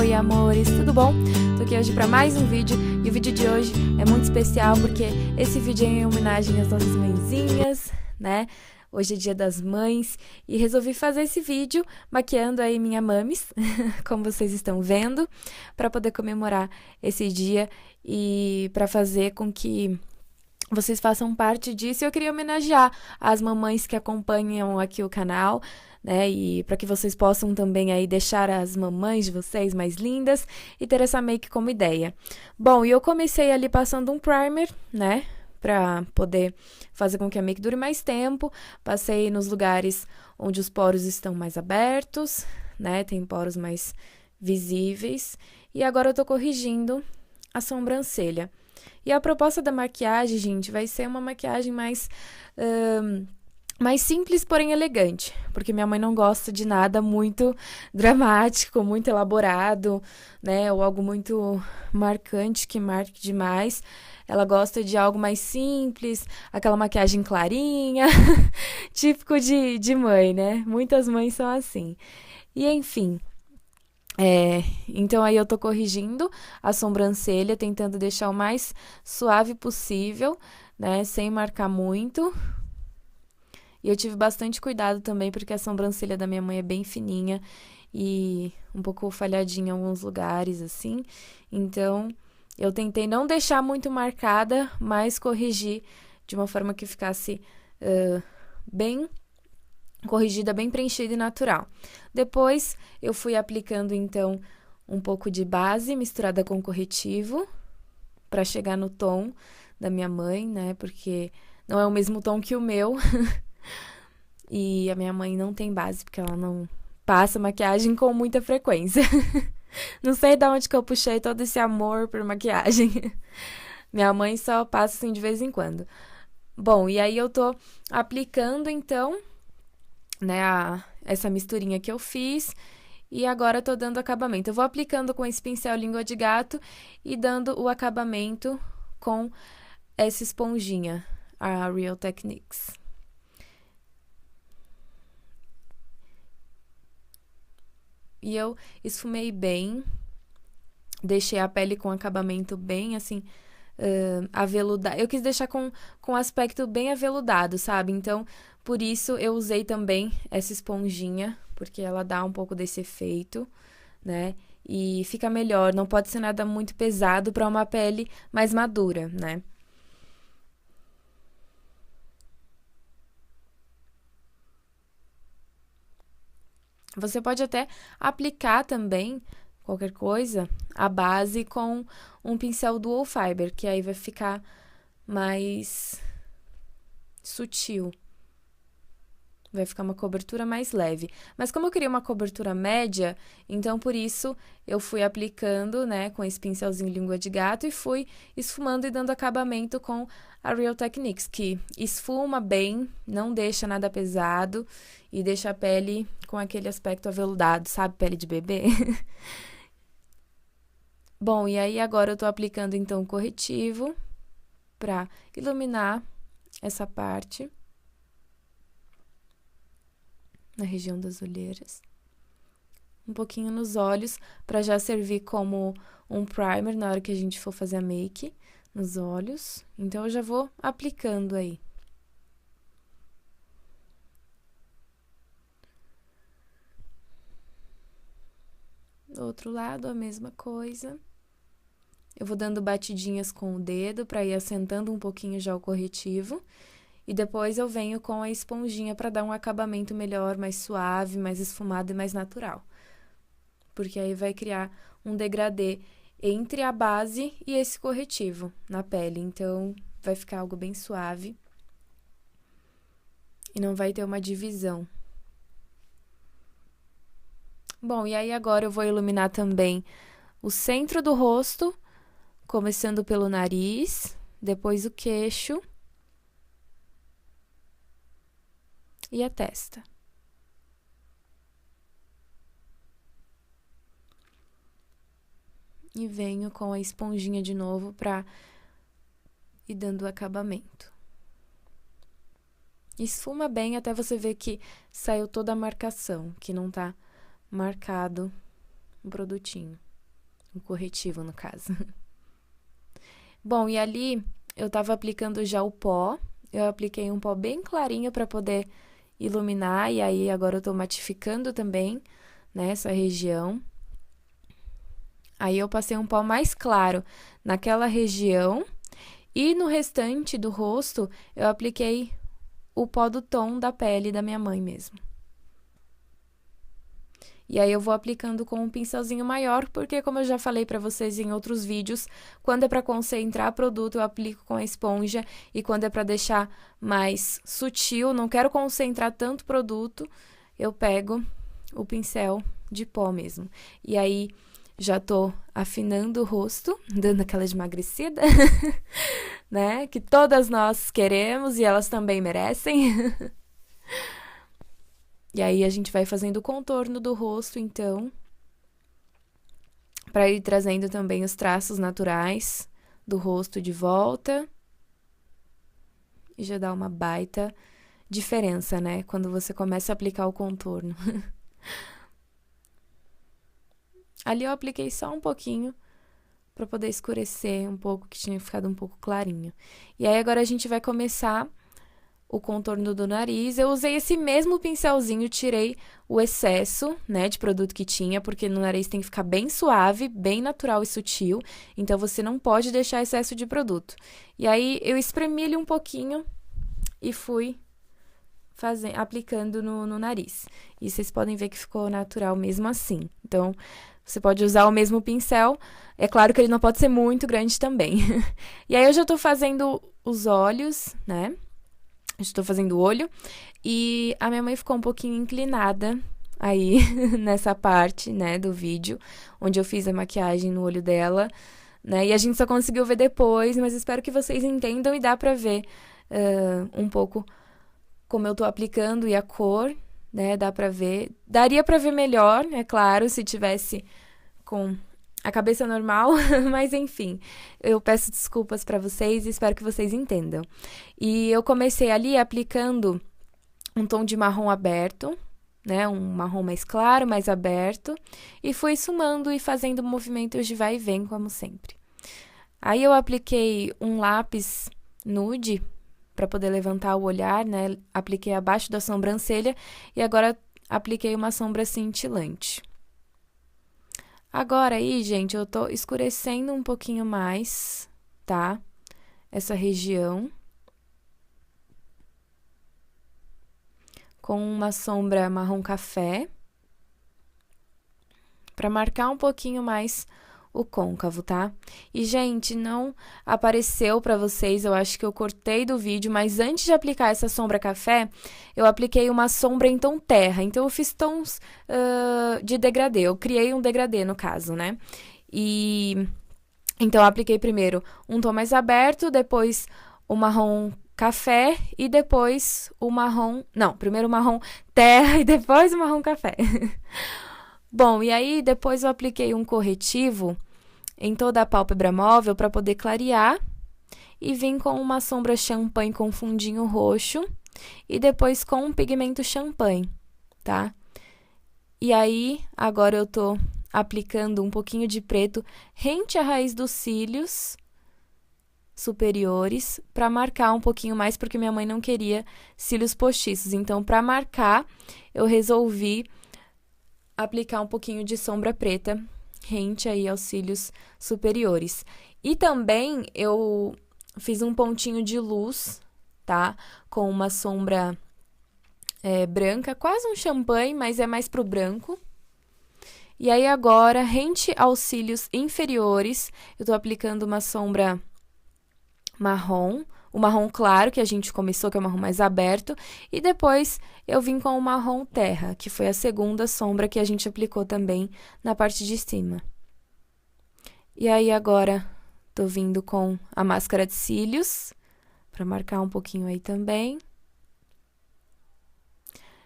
Oi, amores, tudo bom? Tô aqui hoje para mais um vídeo e o vídeo de hoje é muito especial porque esse vídeo é em homenagem às nossas mãezinhas, né? Hoje é Dia das Mães e resolvi fazer esse vídeo maquiando aí minha mamis, como vocês estão vendo, para poder comemorar esse dia e para fazer com que vocês façam parte disso. Eu queria homenagear as mamães que acompanham aqui o canal, né? E para que vocês possam também aí deixar as mamães de vocês mais lindas e ter essa make como ideia. Bom, e eu comecei ali passando um primer, né? Para poder fazer com que a make dure mais tempo. Passei nos lugares onde os poros estão mais abertos, né? Tem poros mais visíveis. E agora eu tô corrigindo a sobrancelha. E a proposta da maquiagem, gente, vai ser uma maquiagem mais simples, porém elegante. Porque minha mãe não gosta de nada muito dramático, muito elaborado, né? Ou algo muito marcante, que marque demais. Ela gosta de algo mais simples, aquela maquiagem clarinha, típico de mãe, né? Muitas mães são assim. E, enfim... então aí eu tô corrigindo a sobrancelha, tentando deixar o mais suave possível, né, sem marcar muito. E eu tive bastante cuidado também, porque a sobrancelha da minha mãe é bem fininha e um pouco falhadinha em alguns lugares, assim. Então, eu tentei não deixar muito marcada, mas corrigir de uma forma que ficasse bem corrigida, bem preenchida e natural. Depois, eu fui aplicando, então, um pouco de base misturada com corretivo para chegar no tom da minha mãe, né? Porque não é o mesmo tom que o meu. E a minha mãe não tem base, porque ela não passa maquiagem com muita frequência. Não sei de onde que eu puxei todo esse amor por maquiagem. Minha mãe só passa assim de vez em quando. Bom, e aí eu tô aplicando, então, né, essa misturinha que eu fiz, e agora eu tô dando acabamento. Eu vou aplicando com esse pincel língua de gato e dando o acabamento com essa esponjinha, a Real Techniques. E eu esfumei bem, deixei a pele com acabamento bem, assim, aveludado. Eu quis deixar com aspecto bem aveludado, sabe? Então, por isso eu usei também essa esponjinha, porque ela dá um pouco desse efeito, né? E fica melhor, não pode ser nada muito pesado para uma pele mais madura, né? Você pode até aplicar também, qualquer coisa, a base com um pincel Dual Fiber, que aí vai ficar mais sutil. Vai ficar uma cobertura mais leve. Mas como eu queria uma cobertura média, então por isso eu fui aplicando, né, com esse pincelzinho língua de gato e fui esfumando e dando acabamento com a Real Techniques, que esfuma bem, não deixa nada pesado e deixa a pele com aquele aspecto aveludado, sabe? Pele de bebê. Bom, e aí agora eu tô aplicando então o corretivo pra iluminar essa parte na região das olheiras, um pouquinho nos olhos, para já servir como um primer na hora que a gente for fazer a make nos olhos. Então, eu já vou aplicando aí. Do outro lado, a mesma coisa. Eu vou dando batidinhas com o dedo para ir assentando um pouquinho já o corretivo. E depois eu venho com a esponjinha para dar um acabamento melhor, mais suave, mais esfumado e mais natural. Porque aí vai criar um degradê entre a base e esse corretivo na pele. Então, vai ficar algo bem suave. E não vai ter uma divisão. Bom, e aí agora eu vou iluminar também o centro do rosto, começando pelo nariz, depois o queixo e a testa. E venho com a esponjinha de novo pra ir dando acabamento. Esfuma bem até você ver que saiu toda a marcação, que não tá marcado o produtinho. O corretivo, no caso. Bom, e ali eu tava aplicando já o pó. Eu apliquei um pó bem clarinho para poder iluminar. E aí agora eu tô matificando também, né, essa região. Aí eu passei um pó mais claro naquela região. E no restante do rosto, eu apliquei o pó do tom da pele da minha mãe mesmo. E aí eu vou aplicando com um pincelzinho maior, porque como eu já falei para vocês em outros vídeos, quando é para concentrar produto, eu aplico com a esponja, e quando é para deixar mais sutil, não quero concentrar tanto produto, eu pego o pincel de pó mesmo. E aí já tô afinando o rosto, dando aquela esmagrecida, né? Que todas nós queremos e elas também merecem. E aí a gente vai fazendo o contorno do rosto, então, para ir trazendo também os traços naturais do rosto de volta. E já dá uma baita diferença, né? Quando você começa a aplicar o contorno. Ali eu apliquei só um pouquinho para poder escurecer um pouco, que tinha ficado um pouco clarinho. E aí agora a gente vai começar o contorno do nariz. Eu usei esse mesmo pincelzinho, tirei o excesso, né, de produto que tinha, porque no nariz tem que ficar bem suave, bem natural e sutil, então você não pode deixar excesso de produto. E aí eu espremi ele um pouquinho e fui aplicando no nariz. E vocês podem ver que ficou natural mesmo assim. Então, você pode usar o mesmo pincel, é claro que ele não pode ser muito grande também. E aí eu já tô fazendo os olhos, né? Estou fazendo o olho, e a minha mãe ficou um pouquinho inclinada aí nessa parte, né, do vídeo, onde eu fiz a maquiagem no olho dela, né, e a gente só conseguiu ver depois, mas espero que vocês entendam e dá pra ver um pouco como eu tô aplicando e a cor, né, dá pra ver, daria pra ver melhor, é claro, se tivesse com a cabeça normal, mas enfim, eu peço desculpas para vocês e espero que vocês entendam. E eu comecei ali aplicando um tom de marrom aberto, né, um marrom mais claro, mais aberto, e fui esfumando e fazendo movimentos de vai e vem, como sempre. Aí eu apliquei um lápis nude para poder levantar o olhar, né, apliquei abaixo da sobrancelha e agora apliquei uma sombra cintilante. Agora aí, gente, eu tô escurecendo um pouquinho mais, tá? Essa região. Com uma sombra marrom café. Pra marcar um pouquinho mais o côncavo, tá? E, gente, não apareceu pra vocês, eu acho que eu cortei do vídeo, mas antes de aplicar essa sombra café, eu apliquei uma sombra em tom terra. Então, eu fiz tons de degradê, eu criei um degradê, no caso, né? E então, eu apliquei primeiro um tom mais aberto, depois o marrom café e depois o marrom... Não, primeiro o marrom terra e depois o marrom café. Bom, e aí depois eu apliquei um corretivo em toda a pálpebra móvel para poder clarear e vim com uma sombra champanhe com fundinho roxo e depois com um pigmento champanhe, tá? E aí, agora eu tô aplicando um pouquinho de preto rente à raiz dos cílios superiores para marcar um pouquinho mais, porque minha mãe não queria cílios postiços. Então, para marcar, eu resolvi aplicar um pouquinho de sombra preta rente aí aos cílios superiores. E também eu fiz um pontinho de luz, tá? Com uma sombra branca, quase um champanhe, mas é mais pro branco. E aí agora, rente aos cílios inferiores, eu tô aplicando uma sombra marrom, o marrom claro que a gente começou, que é o marrom mais aberto, e depois eu vim com o marrom terra, que foi a segunda sombra que a gente aplicou também na parte de cima. E aí agora tô vindo com a máscara de cílios, para marcar um pouquinho aí também.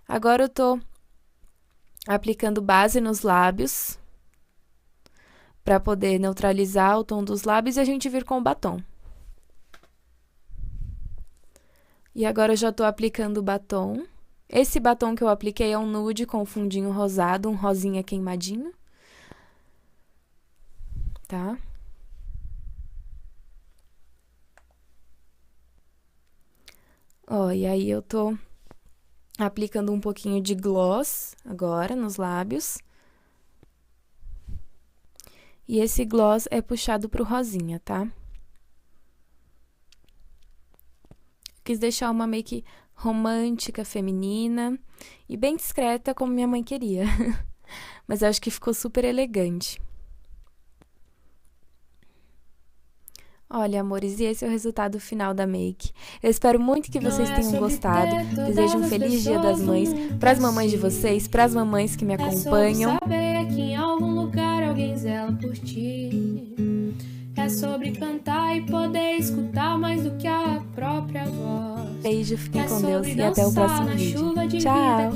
Agora eu tô aplicando base nos lábios, para poder neutralizar o tom dos lábios e a gente vir com o batom. E agora eu já tô aplicando o batom. Esse batom que eu apliquei é um nude com fundinho rosado, um rosinha queimadinho. tá? Ó, e aí eu tô aplicando um pouquinho de gloss agora nos lábios. E esse gloss é puxado pro rosinha, tá? Quis deixar uma make romântica, feminina e bem discreta, como minha mãe queria. Mas eu acho que ficou super elegante. Olha, amores, e esse é o resultado final da make. Eu espero muito que vocês tenham gostado. Desejo um feliz Dia das Mães para as mamães de vocês, para as mamães que me acompanham. Saber que em algum lugar alguém zela por ti. É sobre cantar e poder escutar mais do que a própria voz. Beijo, fiquem com Deus e até o próximo vídeo. Tchau!